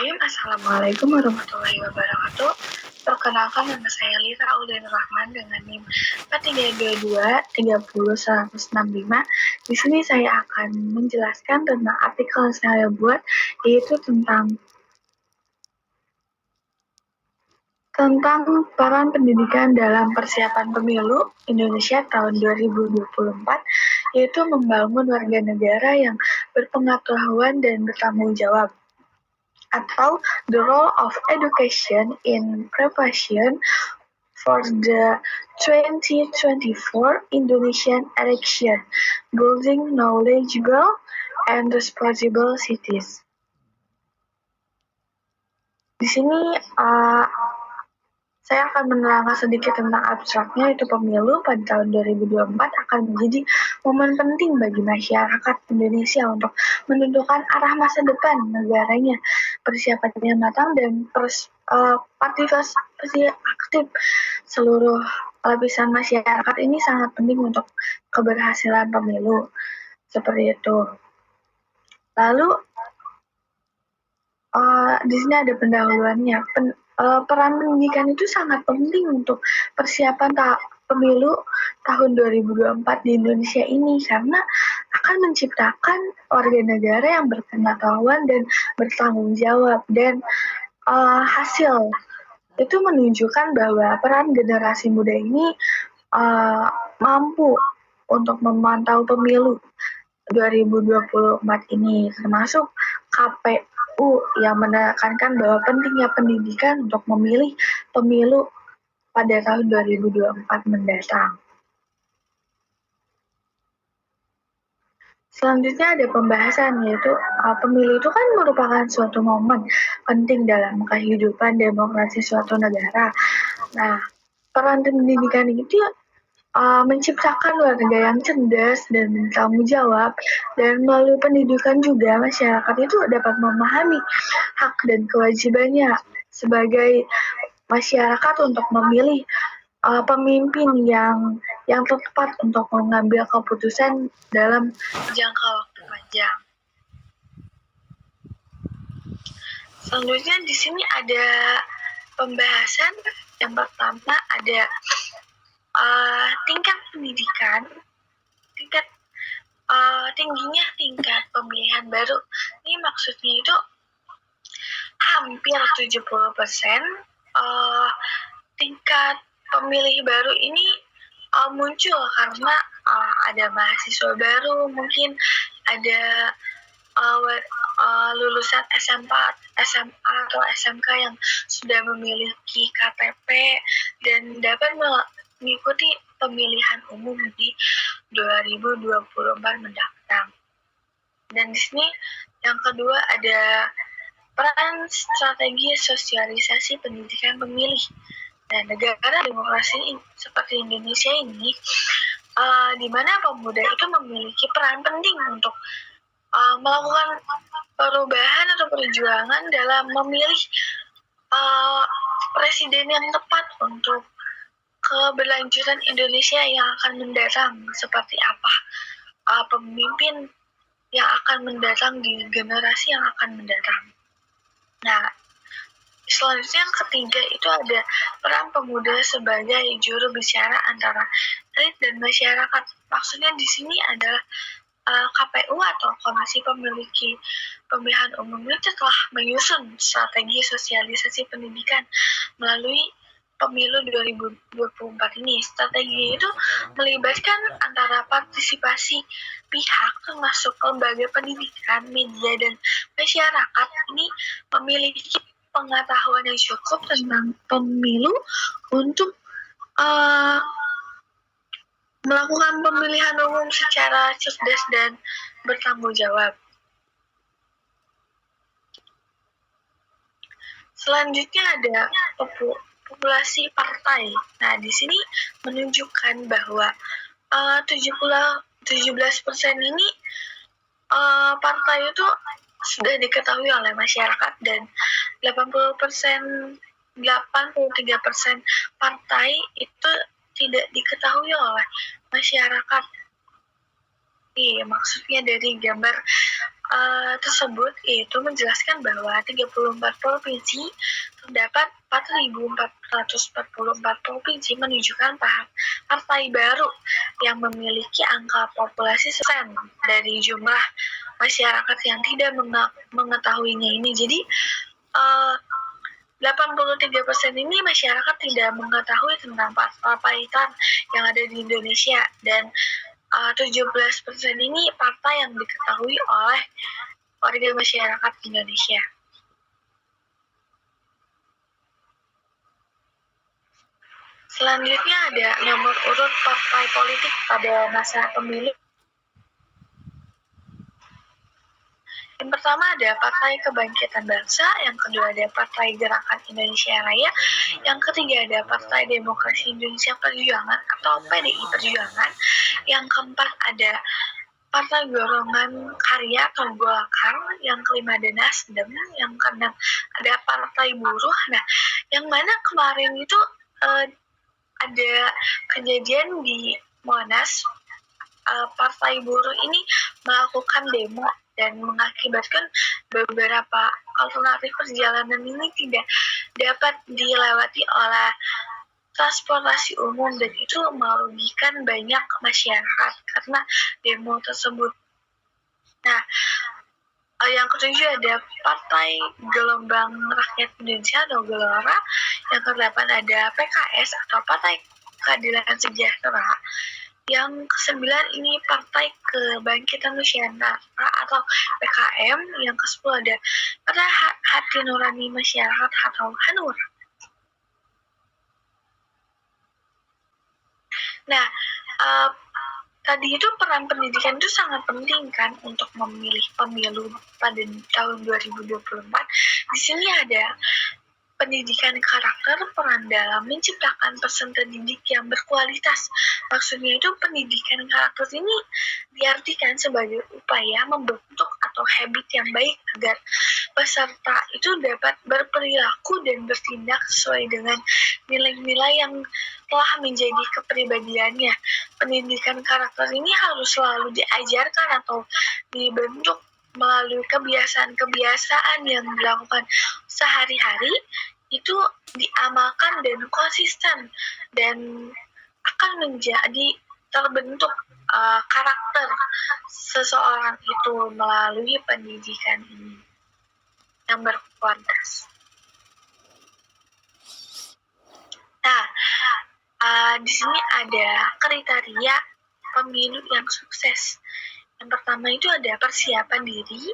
Bismillahirrahmanirrahim. Assalamualaikum warahmatullahi wabarakatuh. Perkenalkan, nama saya Lira Aulian Rahman dengan NIM 43230165. Di sini saya akan menjelaskan tentang artikel yang saya buat, yaitu tentang peran pendidikan dalam persiapan pemilu Indonesia tahun 2024, yaitu membangun warga negara yang berpengetahuan dan bertanggung jawab, atau the role of education in preparation for the 2024 Indonesian election, building knowledgeable and responsible cities. Di sini saya akan menerangkan sedikit tentang abstraknya, yaitu pemilu pada tahun 2024 akan menjadi momen penting bagi masyarakat Indonesia untuk menentukan arah masa depan negaranya. Persiapannya matang dan partisipasi aktif seluruh lapisan masyarakat ini sangat penting untuk keberhasilan pemilu. Seperti itu. Lalu, di sini ada pendahuluannya. Peran pendidikan itu sangat penting untuk persiapan pemilu tahun 2024 di Indonesia ini, karena akan menciptakan warga negara yang berpengetahuan dan bertanggung jawab, dan hasil itu menunjukkan bahwa peran generasi muda ini mampu untuk memantau pemilu 2024 ini, termasuk KPU yang menekankan bahwa pentingnya pendidikan untuk memilih pemilu pada tahun 2024 mendatang. Selanjutnya ada pembahasan, yaitu pemilu itu kan merupakan suatu momen penting dalam kehidupan demokrasi suatu negara. Nah, peran pendidikan itu menciptakan warga yang cerdas dan bertanggung jawab, dan melalui pendidikan juga masyarakat itu dapat memahami hak dan kewajibannya sebagai masyarakat untuk memilih pemimpin yang tepat untuk mengambil keputusan dalam jangka waktu panjang. Selanjutnya di sini ada pembahasan. Yang pertama ada tingkat pendidikan, tingginya tingkat pemilihan baru. Ini maksudnya itu hampir 70% tingkat pemilih baru ini muncul karena ada mahasiswa baru, mungkin ada lulusan SMA atau SMK yang sudah memiliki KTP dan dapat mengikuti pemilihan umum di 2024 mendatang. Dan di sini yang kedua ada peran strategi sosialisasi pendidikan pemilih. Dan negara demokrasi seperti Indonesia ini, di mana pemuda itu memiliki peran penting untuk melakukan perubahan atau perjuangan dalam memilih presiden yang tepat untuk keberlanjutan Indonesia yang akan mendatang, seperti apa pemimpin yang akan mendatang di generasi yang akan mendatang. Nah, selanjutnya yang ketiga itu ada peran pemuda sebagai juru bicara antara elit dan masyarakat. Maksudnya di sini adalah KPU atau Komisi Pemilihan Umum itu telah menyusun strategi sosialisasi pendidikan melalui pemilu 2024 ini. Strategi itu melibatkan antara partisipasi pihak termasuk lembaga pendidikan, media, dan masyarakat ini memiliki pengetahuan yang cukup tentang pemilu untuk melakukan pemilihan umum secara cerdas dan bertanggung jawab. Selanjutnya ada populasi partai. Nah, di sini menunjukkan bahwa 17% ini partai itu sudah diketahui oleh masyarakat, dan 83% partai itu tidak diketahui oleh masyarakat. Maksudnya dari gambar tersebut itu menjelaskan bahwa 34 provinsi terdapat 4.444 provinsi menunjukkan partai baru yang memiliki angka populasi persen dari jumlah masyarakat yang tidak mengetahuinya ini. Jadi 83% ini masyarakat tidak mengetahui tentang partai yang ada di Indonesia, dan 17% ini partai yang diketahui oleh warga masyarakat Indonesia. Selanjutnya ada nomor urut partai politik pada masa pemilu. Yang pertama ada Partai Kebangkitan Bangsa, yang kedua ada Partai Gerakan Indonesia Raya, yang ketiga ada Partai Demokrasi Indonesia Perjuangan atau PDI Perjuangan, yang keempat ada Partai Golongan Karya atau Golkar, yang kelima ada Nasdem, yang keenam ada Partai Buruh. Nah, yang mana kemarin itu ada kejadian di Monas, Partai Buruh ini melakukan demo dan mengakibatkan beberapa alternatif perjalanan ini tidak dapat dilewati oleh transportasi umum, dan itu merugikan banyak masyarakat karena demo tersebut. Nah, yang ketujuh ada Partai Gelombang Rakyat Indonesia atau Gelora, yang kedelapan ada PKS atau Partai Keadilan Sejahtera, yang kesembilan ini Partai Kebangkitan Nusantara atau PKM, yang kesepuluh ada Partai Hati Nurani Masyarakat atau Hanur. Nah, tadi itu peran pendidikan itu sangat penting kan untuk memilih pemilu pada tahun 2024. Di sini ada pendidikan karakter, peran dalam menciptakan peserta didik yang berkualitas. Maksudnya itu pendidikan karakter ini diartikan sebagai upaya membentuk atau habit yang baik agar peserta itu dapat berperilaku dan bertindak sesuai dengan nilai-nilai yang telah menjadi kepribadiannya. Pendidikan karakter ini harus selalu diajarkan atau dibentuk melalui kebiasaan-kebiasaan yang dilakukan sehari-hari, itu diamalkan dan konsisten, dan akan menjadi terbentuk karakter seseorang itu melalui pendidikan ini yang berkualitas. Nah, di sini ada kriteria pemilu yang sukses. Yang pertama itu ada persiapan diri.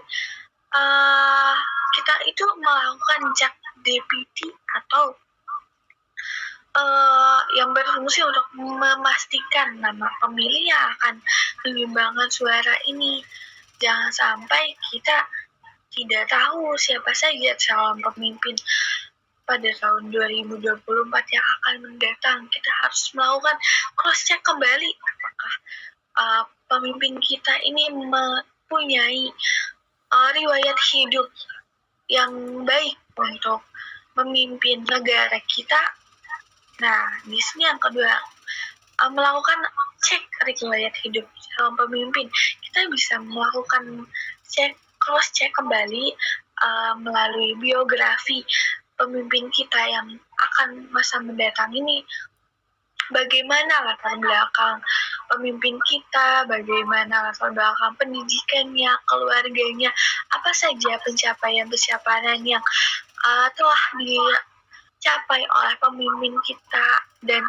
Kita itu melakukan cek DPT atau yang berfungsi untuk memastikan nama pemilih yang akan menyumbangkan suara ini. Jangan sampai kita tidak tahu siapa saja calon pemimpin pada tahun 2024 yang akan mendatang. Kita harus melakukan cross-check kembali apakah pemimpin kita ini mempunyai riwayat hidup yang baik untuk memimpin negara kita. Nah, di sini yang kedua, melakukan cek riwayat hidup calon pemimpin. Kita bisa melakukan cross-check kembali melalui biografi pemimpin kita yang akan masa mendatang ini. Bagaimana latar belakang pemimpin kita, bagaimana latar belakang pendidikannya, keluarganya, apa saja pencapaian-pencapaian yang telah dicapai oleh pemimpin kita, dan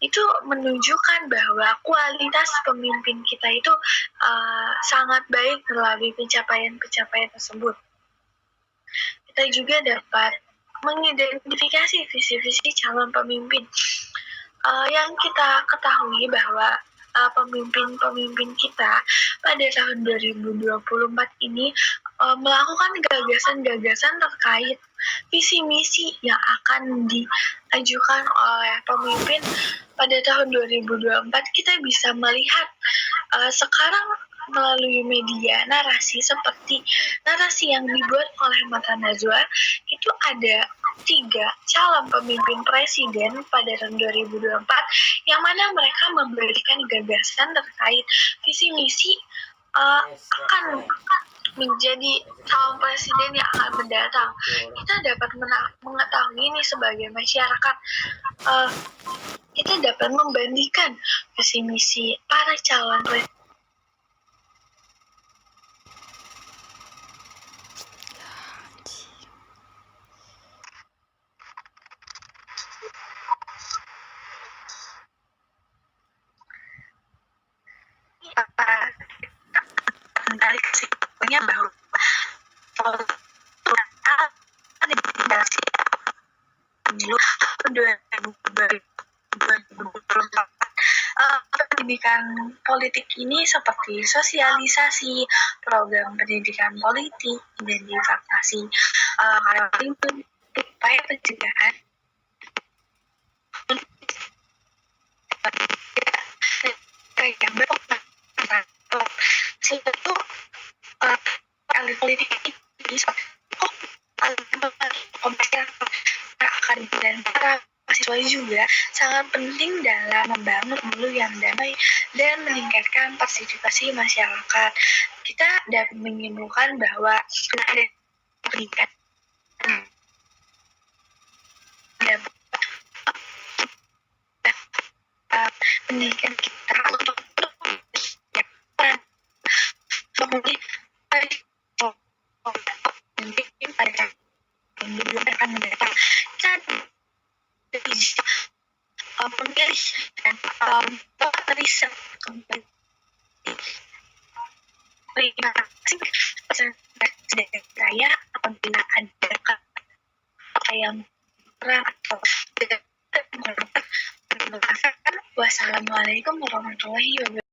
itu menunjukkan bahwa kualitas pemimpin kita itu sangat baik melalui pencapaian-pencapaian tersebut. Kita juga dapat mengidentifikasi visi-visi calon pemimpin. Yang kita ketahui bahwa pemimpin-pemimpin kita pada tahun 2024 ini melakukan gagasan-gagasan terkait visi misi yang akan diajukan oleh pemimpin pada tahun 2024. Kita bisa melihat sekarang melalui media narasi seperti narasi yang dibuat oleh Mata Najwa, itu ada 3 calon pemimpin presiden pada tahun 2024 yang mana mereka memberikan gagasan terkait visi misi akan menjadi calon presiden yang akan mendatang. Kita dapat mengetahui ini sebagai masyarakat, kita dapat membandingkan visi misi para calon presiden. Dari kesimpulannya bahwa pemilu 2024 pendidikan politik ini seperti sosialisasi, program pendidikan politik, identifikasi upaya pencegahan yang berpengaruh itu elit politik ini akan dan para mahasiswa juga sangat penting dalam membangun pemilu yang damai dan meningkatkan partisipasi masyarakat. Kita dapat menyimpulkan bahwa ada pendidikan pendidikan kita untuk pada akan mendatang pemilih dan riset terima kasih saya apabila ada kata yang kurang atau tidak. Wassalamualaikum warahmatullahi wabarakatuh.